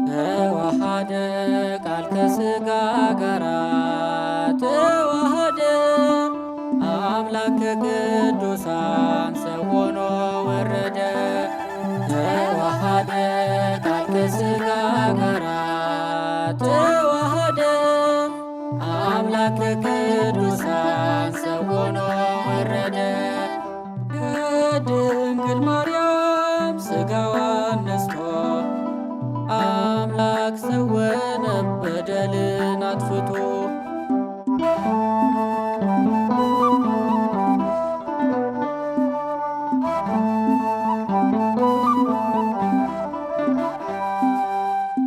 ተዋሃደ ቃል ከሥጋ ጋራ ተዋሃደ አምላክ ከቅዱሳን ሰው ሆኖ ወረደ። ተዋሃደ ቃል ከሥጋ ጋራ ተዋሃደ አምላክ ከቅዱሳን ሰው ሆኖ ወረደ። ከድንግል ማርያም ሥጋዋን ነስቶ አምላክ ሰው ሆነ በደልን አጥፍቶ።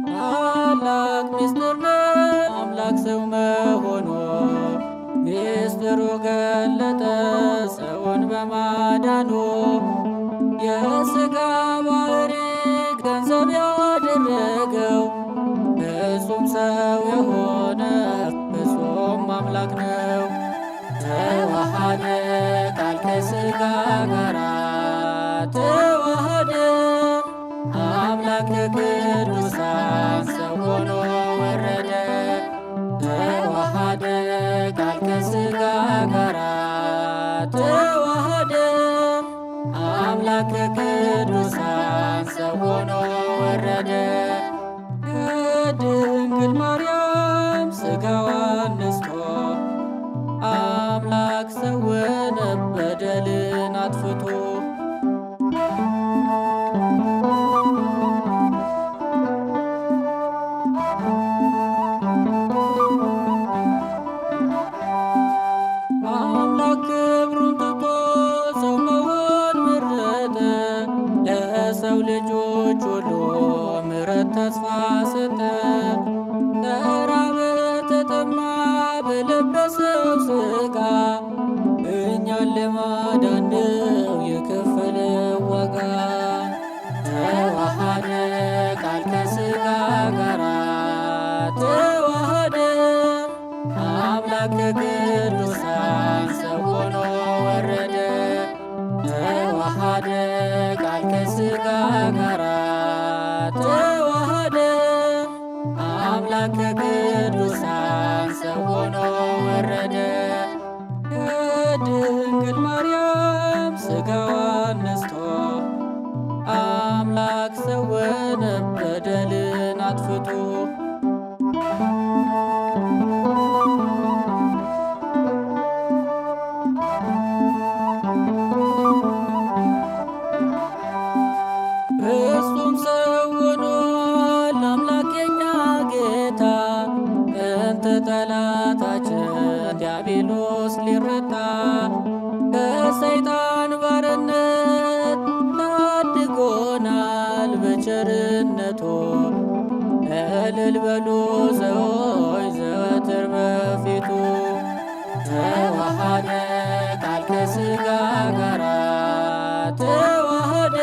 ታላቅ ምስጢር ነው አምላክ ሰው መሆኑ፣ ምስጢሩ ገለጠ ሰውን በማዳኑ። የሥጋ ባሕሪ ገንዘብ ያደረገው ፍጹም ሰው የሆነ ፍጹም አምላክ ነው። ተዋሃደ ቃል ከሥጋ ጋራ ተዋሃደ አምላክ ከቅዱሳን ሰው ሆኖ ወረደ። ተዋሃደ ቃል ከሥጋ ጋራ ተዋሃደ አምላክ ከቅዱሳን ሰው ሆኖ ወረደ። ከድንግል ማርያም ሥጋዋን ነስቶ አምላክ ሰው ሆነ በደልን አጥፍቶ። አምላክ ክብሩን ትቶ ሰው መሆን መረጠ። ለሰው ልጆች ሁሉ ምሕረት ተስፋ ሰጠ። ተራበ ተጠማ በለበሰው ሥጋ እኛን ለማዳን ነው የከፈለው ዋጋ። ተዋሃደ ቃል ከሥጋ ጋራ ተዋሃደ አምላክ ከቅዱሳን ሰው ሆኖ ወረደ። ተዋሃደ ቃል ከሥጋ ጋራ ተዋሃደ አምላክ ከቅዱሳን ሰው ሆኖ ወረደ። ከድንግል ማርያም ሥጋዋን ነስቶ አምላክ ሰው ሆነ በደልን አጥፍቶ። ፍጹም ሰው ሆኗል አምላክ የኛ ጌታ፣ እንተ ጠላታችን ዲያብሎስ ሊረታ ከሰይጣን ባርነት ታድጎናል በቸርነቱ። እልል በሉ ሰዎች ዘወትር በፊቱ። ተዋሃደ ቃል ከሥጋ ጋራ ተዋሃደ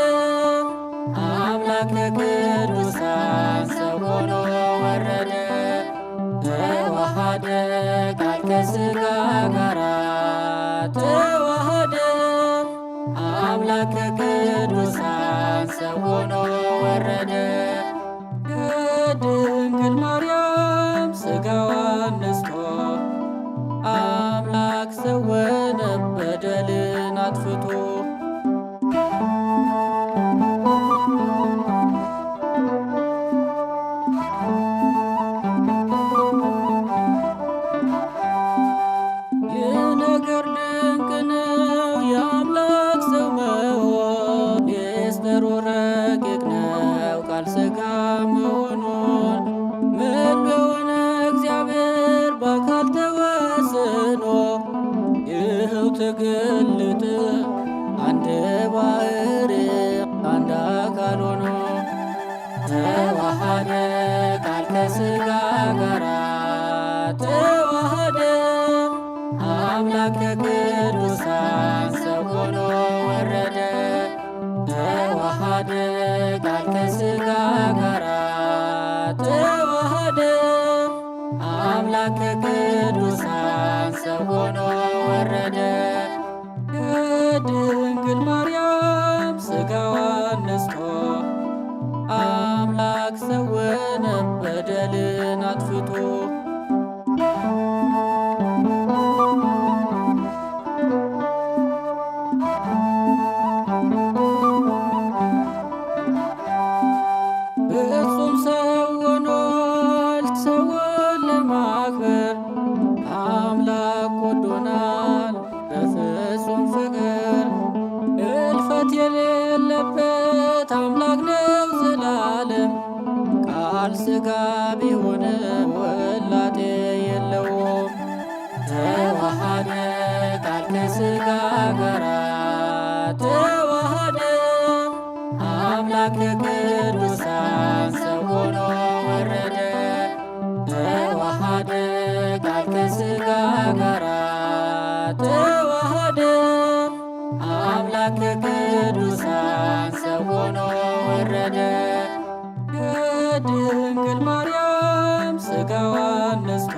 አምላክ ከቅዱሳን ሰው ሆኖ ወረደ። ተዋሃደ ቃል ከሥጋ ጋራ ተዋሃደ አምላክ ከቅዱሳን ሰው ሆኖ ወረደ። ከድንግል ማርያም ሥጋዋን ነስቶ አምላክ ሰው ሆነ በደልን አጥፍቶ። ይህ ነገር ድንቅ ነው የአምላክ ሰው መሆን፣ ምስጢሩ ረቂቅ ነው ቃል ሥጋ መሆኑን። ምን በሆነ እግዚአብሔር በአካል ተወስኖ ይኸው ተገለጠ አንድ ባሕርይ አንድ አካል ሆኖ። ተዋሃደ ቃል ከሥጋ ጋራ ተዋሃደ አምላክ ከቅዱሳን ሰው ሆኖ ወረደ። ተዋሃደ ቃል ከሥጋ ጋራ ተዋሃደ አምላክ ከቅዱሳን ሰው ሆኖ ወረደ። ከድንግል ማርያም ሥጋዋን ነስቶ አምላክ ሰው ሆነ በደልን አጥፍቶ። ፍጹም ሰው ሆኗል ሰውን ለማክበር አምላክ ወዶናል በፍጹም ፍቅር። እልፈት የሌለበት አምላክ ነው ዘላለም ቃል ሥጋ ቢሆንም ወላጤ የለውም። ተዋሃደ ቃል ከሥጋ ጋራ ተዋሃደ አምላክ ከቅዱሳን ሰው ሆኖ ወረደ። ተዋሃደ ቃል ከሥጋ ጋራ ተዋሃደ አምላክ ከቅዱሳን ሰው ሆኖ ወረደ። ከድንግል ማርያም ሥጋዋን ነስቶ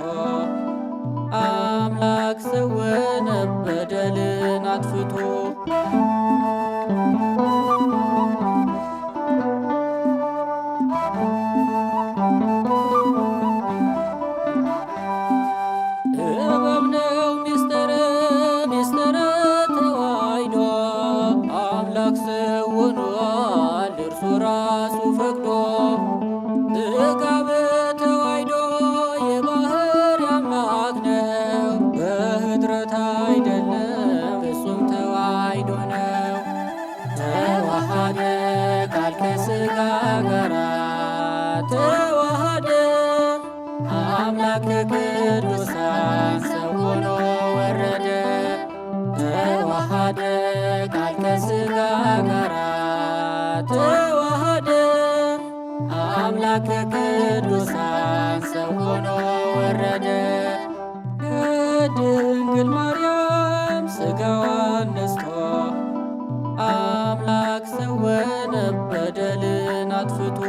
አምላክ ሰው ሆነ በደልን አጥፍቶ። ጥበብ ነው ሚስጥረ ተዋሕዶ አምላክ ሰው ሆኗል እርሱ ራሱ ፈቅዶ። ሥጋ በተዋሕዶ የባሕርይ አምላክ ነው በኅድረት አይደለም ፍጹም ተዋሕዶ ነው። ተዋሃደ ቃል ከሥጋ ጋራ ተዋሃደ አምላክ ከቅዱሳን ሰው ሆኖ ወረደ። ተዋሃደ ቃል ከሥጋ ጋራ ተዋሃደ አምላክ ከቅዱሳን ሰው ሆኖ ወረደ። ከድንግል ማርያም ሥጋዋን ነስቶ አምላክ ሰው ሆነ በደልን አጥፍቶ።